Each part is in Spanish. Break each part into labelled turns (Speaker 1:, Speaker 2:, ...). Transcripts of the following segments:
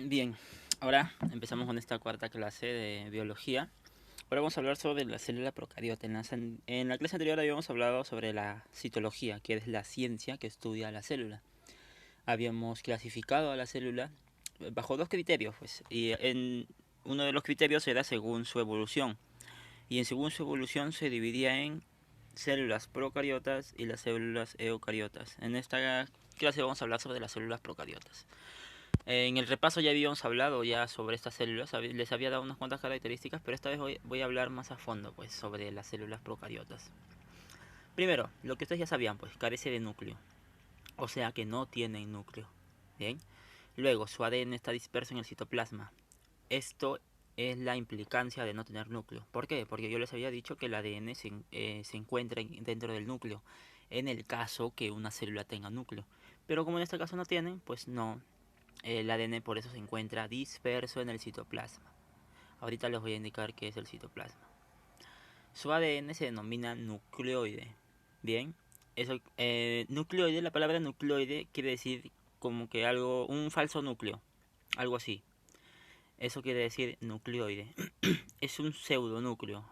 Speaker 1: Bien, ahora empezamos con esta cuarta clase de biología. Ahora vamos a hablar sobre la célula procariota. En la clase anterior habíamos hablado sobre la citología, que es la ciencia que estudia la célula. Habíamos clasificado a la célula bajo dos criterios, pues, y uno de los criterios era según su evolución. Y según su evolución se dividía en células procariotas y las células eucariotas. En esta clase vamos a hablar sobre las células procariotas. En el repaso ya habíamos hablado ya sobre estas células, les había dado unas cuantas características, pero esta vez voy a hablar más a fondo pues sobre las células procariotas. Primero, lo que ustedes ya sabían, pues carece de núcleo, o sea que no tienen núcleo. Bien. Luego, su ADN está disperso en el citoplasma. Esto es la implicancia de no tener núcleo. ¿Por qué? Porque yo les había dicho que el ADN se encuentra dentro del núcleo, en el caso que una célula tenga núcleo. Pero como en este caso no tienen, pues no, el ADN por eso se encuentra disperso en el citoplasma. Ahorita les voy a indicar qué es el citoplasma. Su ADN se denomina nucleoide. Bien, eso, nucleoide, la palabra nucleoide quiere decir como que algo, un falso núcleo, algo así. Eso quiere decir nucleoide. Es un pseudonúcleo.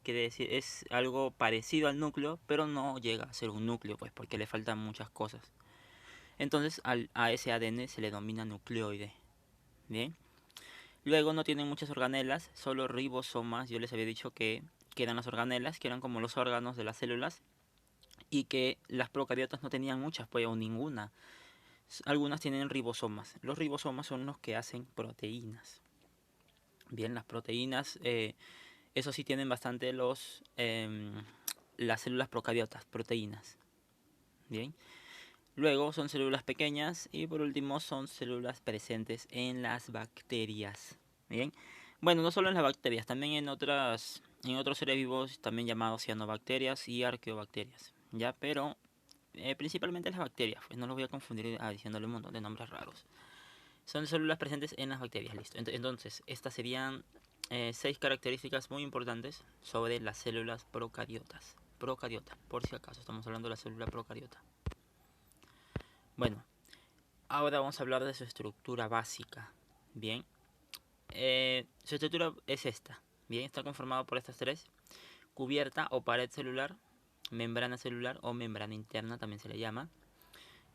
Speaker 1: Quiere decir, es algo parecido al núcleo, pero no llega a ser un núcleo, pues porque le faltan muchas cosas. Entonces a ese ADN se le denomina nucleoide. Bien. Luego no tienen muchas organelas, solo ribosomas. Yo les había dicho que quedan las organelas, que eran como los órganos de las células, y que las procariotas no tenían muchas, pues o ninguna. Algunas tienen ribosomas. Los ribosomas son los que hacen proteínas. Bien, las proteínas, eso sí tienen bastante las células procariotas, proteínas. Bien. Luego son células pequeñas y por último son células presentes en las bacterias. Bien. Bueno, no solo en las bacterias, también en otros seres vivos también llamados cianobacterias y arqueobacterias. Ya, pero principalmente las bacterias, pues no los voy a confundir diciéndole un montón de nombres raros. Son células presentes en las bacterias, listo. Entonces, estas serían 6 características muy importantes sobre las células procariotas. Procariota, por si acaso, estamos hablando de la célula procariota. Bueno, ahora vamos a hablar de su estructura básica. Bien, su estructura es esta. Bien, está conformado por estas tres: cubierta o pared celular, membrana celular o membrana interna también se le llama,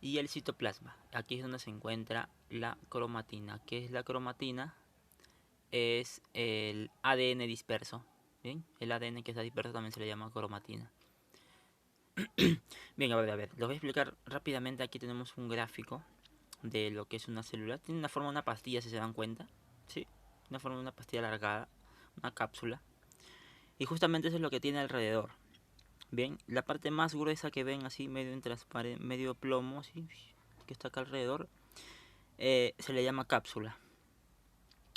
Speaker 1: y el citoplasma. Aquí es donde se encuentra la cromatina. ¿Qué es la cromatina? Es el ADN disperso. Bien, el ADN que está disperso también se le llama cromatina. Bien, a ver, lo voy a explicar rápidamente. Aquí tenemos un gráfico de lo que es una célula. Tiene una forma de una pastilla, si se dan cuenta. ¿Sí? Una forma de una pastilla alargada, una cápsula. Y justamente eso es lo que tiene alrededor. Bien, la parte más gruesa que ven así, medio transparente, medio plomo, así, que está acá alrededor, se le llama cápsula.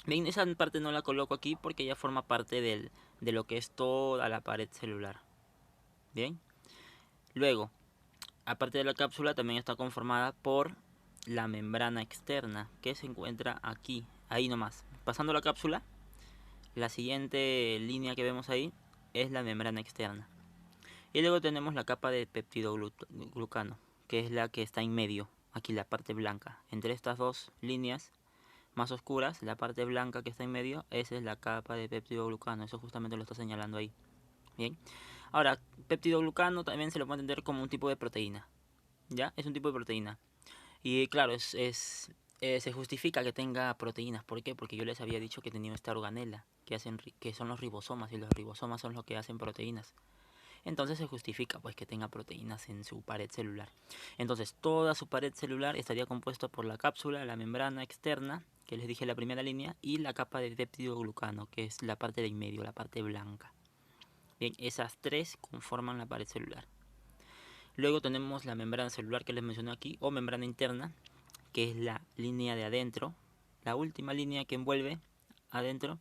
Speaker 1: Bien, esa parte no la coloco aquí porque ya forma parte de lo que es toda la pared celular. Bien, luego, aparte de la cápsula, también está conformada por la membrana externa que se encuentra aquí, ahí nomás. Pasando la cápsula, la siguiente línea que vemos ahí es la membrana externa. Y luego tenemos la capa de peptidoglucano, que es la que está en medio, aquí la parte blanca. Entre estas dos líneas más oscuras, la parte blanca que está en medio, esa es la capa de peptidoglucano. Eso justamente lo está señalando ahí. Bien. Ahora, peptidoglucano también se lo puede entender como un tipo de proteína. ¿Ya? Es un tipo de proteína. Y claro, se justifica que tenga proteínas. ¿Por qué? Porque yo les había dicho que tenía esta organela, que son los ribosomas, y los ribosomas son los que hacen proteínas. Entonces se justifica pues que tenga proteínas en su pared celular. Entonces toda su pared celular estaría compuesta por la cápsula, la membrana externa, que les dije la primera línea, y la capa de peptidoglucano, que es la parte de en medio, la parte blanca. Bien, esas tres conforman la pared celular. Luego tenemos la membrana celular que les mencioné aquí, o membrana interna, que es la línea de adentro. La última línea que envuelve adentro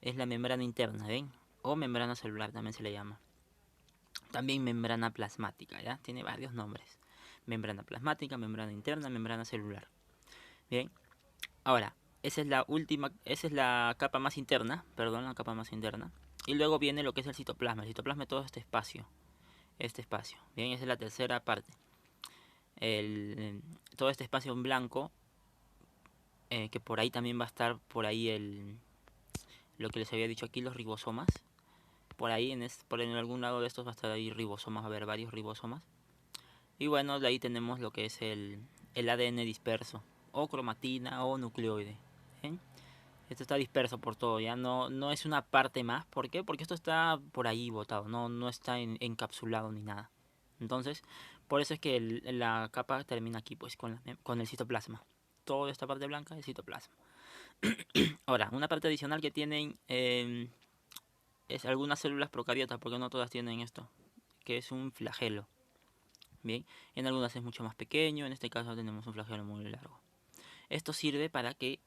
Speaker 1: es la membrana interna, ¿ven? O membrana celular también se le llama. También membrana plasmática, ¿ya? Tiene varios nombres. Membrana plasmática, membrana interna, membrana celular. Bien. Ahora, esa es la capa más interna, perdón, la capa más interna. Y luego viene lo que es el citoplasma. El citoplasma es todo este espacio. Este espacio. Bien, esa es la tercera parte. Todo este espacio en blanco que por ahí también va a estar por ahí lo que les había dicho aquí, los ribosomas. Por ahí, por en algún lado de estos va a estar ahí ribosomas, va a haber varios ribosomas. Y bueno, de ahí tenemos lo que es el ADN disperso, o cromatina o nucleoide. ¿Bien? Esto está disperso por todo, ya no es una parte más. ¿Por qué? Porque esto está por ahí botado, no está encapsulado ni nada. Entonces, por eso es que la capa termina aquí, pues, con el citoplasma. Toda esta parte blanca es citoplasma. Ahora, una parte adicional que tienen es algunas células procariotas, porque no todas tienen esto, que es un flagelo. Bien, en algunas es mucho más pequeño, en este caso tenemos un flagelo muy largo. Esto sirve para que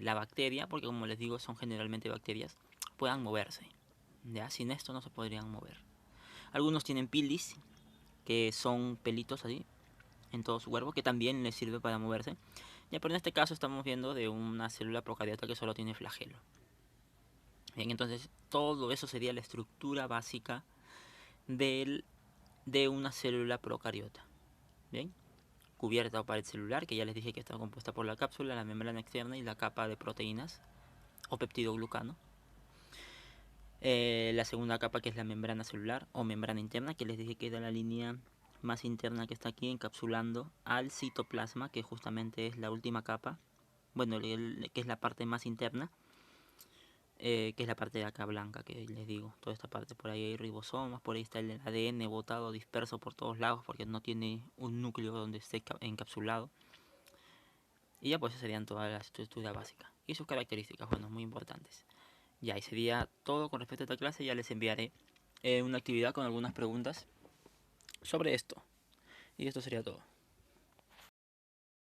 Speaker 1: la bacteria, porque como les digo son generalmente bacterias, puedan moverse. ¿Ya? Sin esto no se podrían mover. Algunos tienen pilis, que son pelitos así en todo su cuerpo, que también les sirve para moverse. Ya, pero en este caso estamos viendo de una célula procariota que solo tiene flagelo. Bien, entonces todo eso sería la estructura básica de una célula procariota. Bien, cubierta o pared celular, que ya les dije que está compuesta por la cápsula, la membrana externa y la capa de proteínas o peptidoglucano. La segunda capa, que es la membrana celular o membrana interna, que les dije que era la línea más interna que está aquí encapsulando al citoplasma, que justamente es la última capa, bueno, que es la parte más interna, que es la parte de acá blanca, que les digo, toda esta parte. Por ahí hay ribosomas, por ahí está el ADN botado, disperso por todos lados, porque no tiene un núcleo donde esté encapsulado. Y ya, pues, serían todas las estructuras básicas y sus características, bueno, muy importantes. Ya, y sería todo con respecto a esta clase. Ya les enviaré una actividad con algunas preguntas sobre esto. Y esto sería todo.